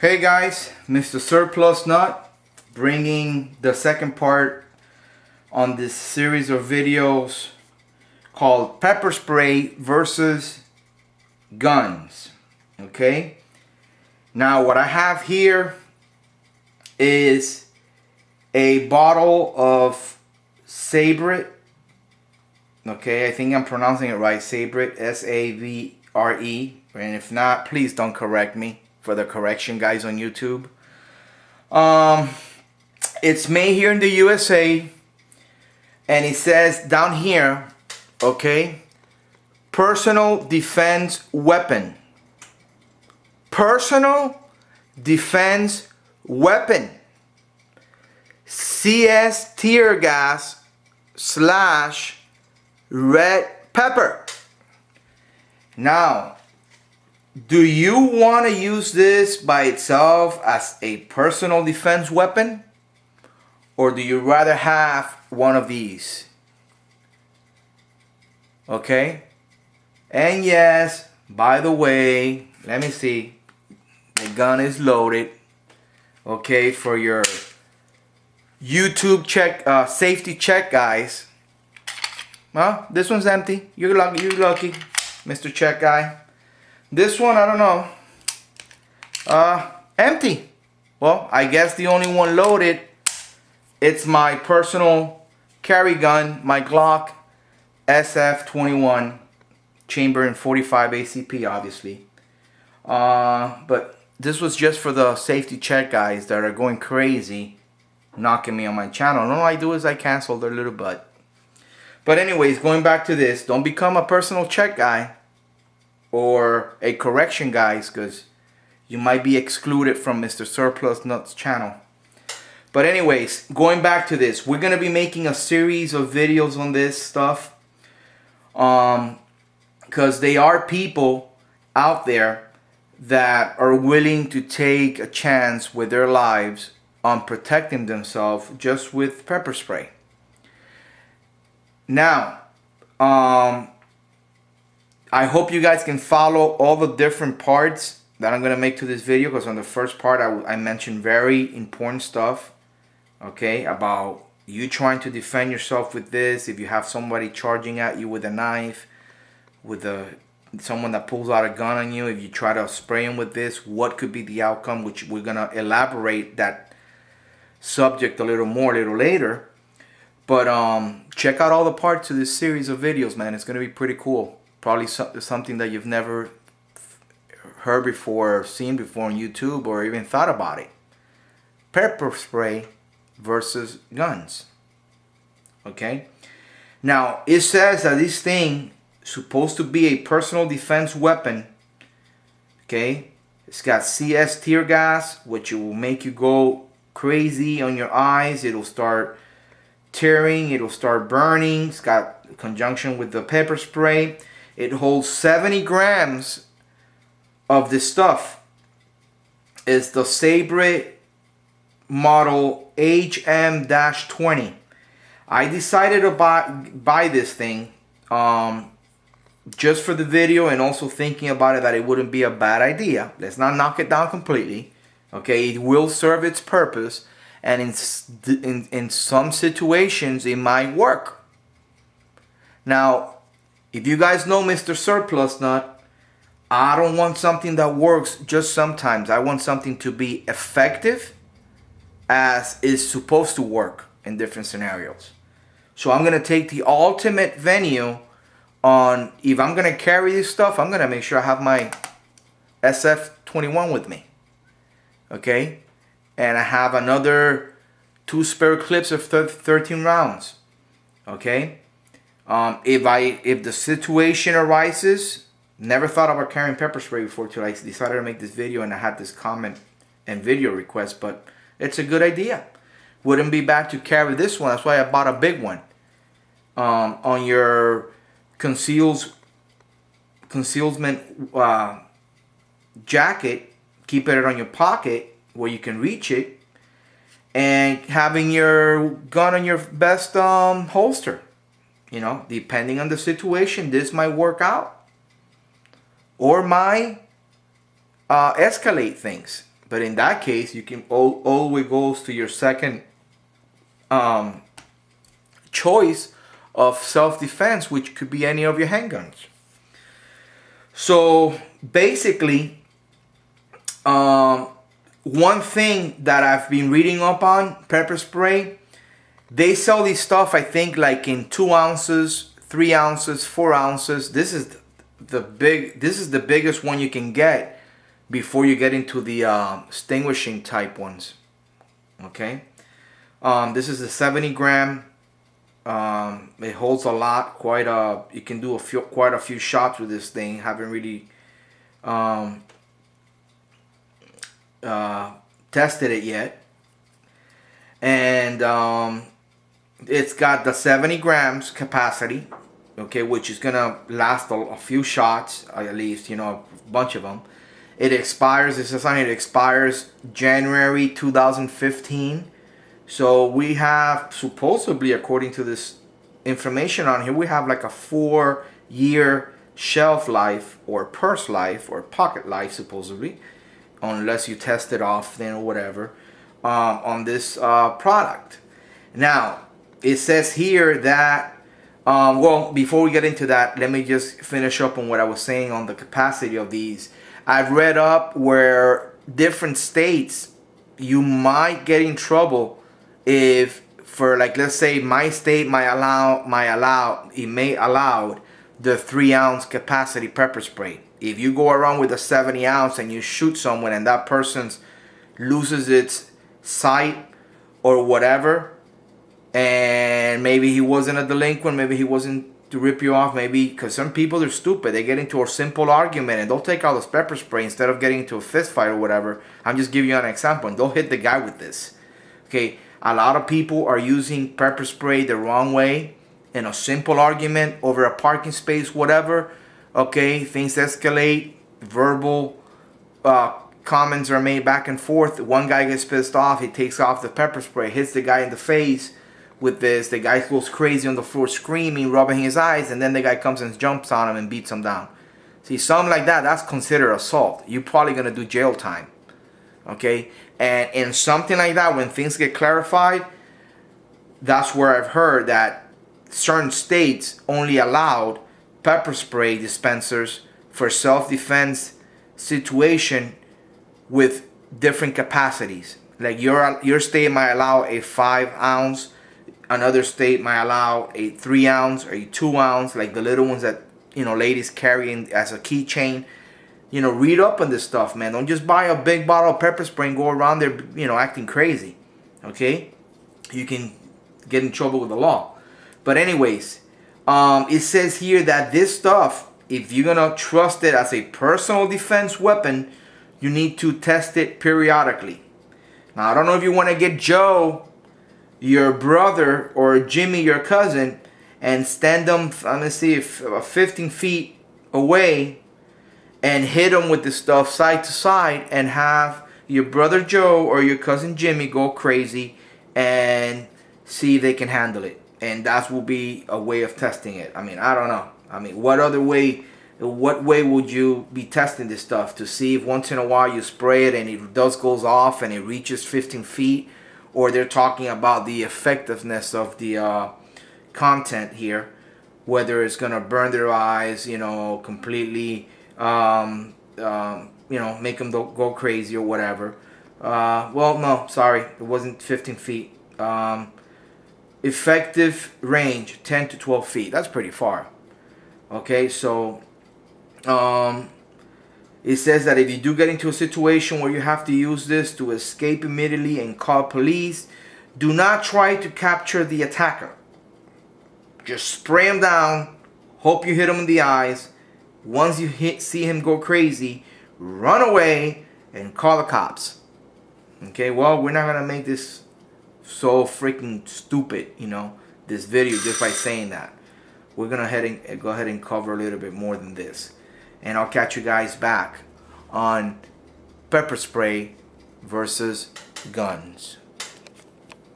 Hey guys, Mr. Surplus Nut, bringing the second part on this series of videos called pepper spray versus guns. Okay, now what I have here is a bottle of Sabre. Okay, I think I'm pronouncing it right, Sabre, S-A-V-R-E, and if not, please don't correct me. For the correction guys on YouTube. It's made here in the USA, and it says down here, okay, personal defense weapon. Personal defense weapon. CS tear gas / red pepper. Now, do you want to use this by itself as a personal defense weapon? Or do you rather have one of these? Okay? And yes, by the way, let me see. The gun is loaded. Okay, for your YouTube check, safety check, guys. Well, this one's empty. You're lucky, Mr. Check Guy. This one, I don't know. Empty. Well, I guess the only one loaded, it's my personal carry gun, my Glock SF-21, chamber in 45 ACP, obviously. But this was just for the safety check guys that are going crazy, knocking me on my channel. And all I do is I cancel their little butt. But anyways, going back to this, don't become a personal check guy or a correction guys, because you might be excluded from Mr. Surplus Nut's channel. But anyways, going back to this, we're going to be making a series of videos on this stuff, because there are people out there that are willing to take a chance with their lives on protecting themselves just with pepper spray. Now, I hope you guys can follow all the different parts that I'm going to make to this video, because on the first part I mentioned very important stuff, okay, about you trying to defend yourself with this. If you have somebody charging at you with a knife, with someone that pulls out a gun on you, if you try to spray them with this, what could be the outcome, which we're going to elaborate that subject a little more a little later. But check out all the parts of this series of videos, man. It's going to be pretty cool. Probably something that you've never heard before or seen before on YouTube or even thought about it. Pepper spray versus guns. Okay? Now, it says that this thing is supposed to be a personal defense weapon. Okay? It's got CS tear gas, which will make you go crazy on your eyes. It'll start tearing. It'll start burning. It's got conjunction with the pepper spray. It holds 70 grams of this stuff. It's the Sabre model HM-20. I decided to buy this thing just for the video, and also thinking about it that it wouldn't be a bad idea. Let's not knock it down completely. Okay, it will serve its purpose, and in some situations it might work. Now, if you guys know Mr. Surplus Nut, I don't want something that works just sometimes. I want something to be effective as is supposed to work in different scenarios. So I'm going to take the ultimate venue on, if I'm going to carry this stuff, I'm going to make sure I have my SF-21 with me. Okay? And I have another 2 spare clips of 13 rounds. Okay? If the situation arises, never thought about carrying pepper spray before till I decided to make this video, and I had this comment and video request, but it's a good idea. Wouldn't be bad to carry this one. That's why I bought a big one. On your concealment jacket, keep it on your pocket where you can reach it, and having your gun on your best holster. You know, depending on the situation, this might work out or might escalate things. But in that case, you can always goes to your second choice of self-defense, which could be any of your handguns. So basically, one thing that I've been reading up on pepper spray, they sell this stuff, I think, like in 2 ounces, 3 ounces, 4 ounces. This is the biggest one you can get before you get into the extinguishing type ones. Okay, this is a 70 gram. It holds a lot. You can do quite a few shots with this thing. Haven't really tested it yet, and it's got the 70 grams capacity, okay, which is gonna last a few shots at least, you know, a bunch of them. It expires, it says on it expires January 2015. So we have, supposedly, according to this information on here, we have like a 4-year shelf life or purse life or pocket life, supposedly, unless you test it off then or whatever, on this product. Now, it says here that, well, before we get into that, let me just finish up on what I was saying on the capacity of these. I've read up where different states, you might get in trouble if, for like, let's say my state may allow the 3 ounce capacity pepper spray. If you go around with a 70 ounce and you shoot someone and that person loses its sight or whatever, and maybe he wasn't a delinquent, maybe he wasn't to rip you off, maybe, because some people are stupid, they get into a simple argument and they'll take out this pepper spray instead of getting into a fist fight or whatever. I'm just giving you an example, and they'll hit the guy with this. Okay, a lot of people are using pepper spray the wrong way in a simple argument over a parking space, whatever. Okay, things escalate, verbal comments are made back and forth. One guy gets pissed off, he takes off the pepper spray, hits the guy in the face with this. The guy goes crazy on the floor screaming, rubbing his eyes, and then the guy comes and jumps on him and beats him down. See, something like that, that's considered assault. You're probably going to do jail time. Okay, and in something like that, when things get clarified, that's where I've heard that certain states only allowed pepper spray dispensers for self-defense situation with different capacities. Like your state might allow a 5 ounce, another state might allow a 3 ounce or a 2 ounce, like the little ones that, you know, ladies carrying as a keychain. You know, read up on this stuff, man. Don't just buy a big bottle of pepper spray and go around there, you know, acting crazy. Okay, you can get in trouble with the law. But anyways, it says here that this stuff, if you're gonna trust it as a personal defense weapon, you need to test it periodically. Now, I don't know if you want to get Joe, your brother, or Jimmy, your cousin, and stand them, let me see, 15 feet away and hit them with this stuff side to side and have your brother Joe or your cousin Jimmy go crazy and see if they can handle it. And that will be a way of testing it. I mean, I don't know. I mean, what way would you be testing this stuff to see if once in a while you spray it and it goes off and it reaches 15 feet? Or they're talking about the effectiveness of the content here, whether it's going to burn their eyes, you know, completely, you know, make them go crazy or whatever. Well, no, sorry, it wasn't 15 feet. Effective range 10 to 12 feet. That's pretty far. Okay, so it says that if you do get into a situation where you have to use this to escape immediately and call police, do not try to capture the attacker. Just spray him down, hope you hit him in the eyes. Once you see him go crazy, run away and call the cops. Okay, well, we're not gonna make this so freaking stupid, you know, this video, just by saying that. We're gonna go ahead and cover a little bit more than this. And I'll catch you guys back on pepper spray versus guns.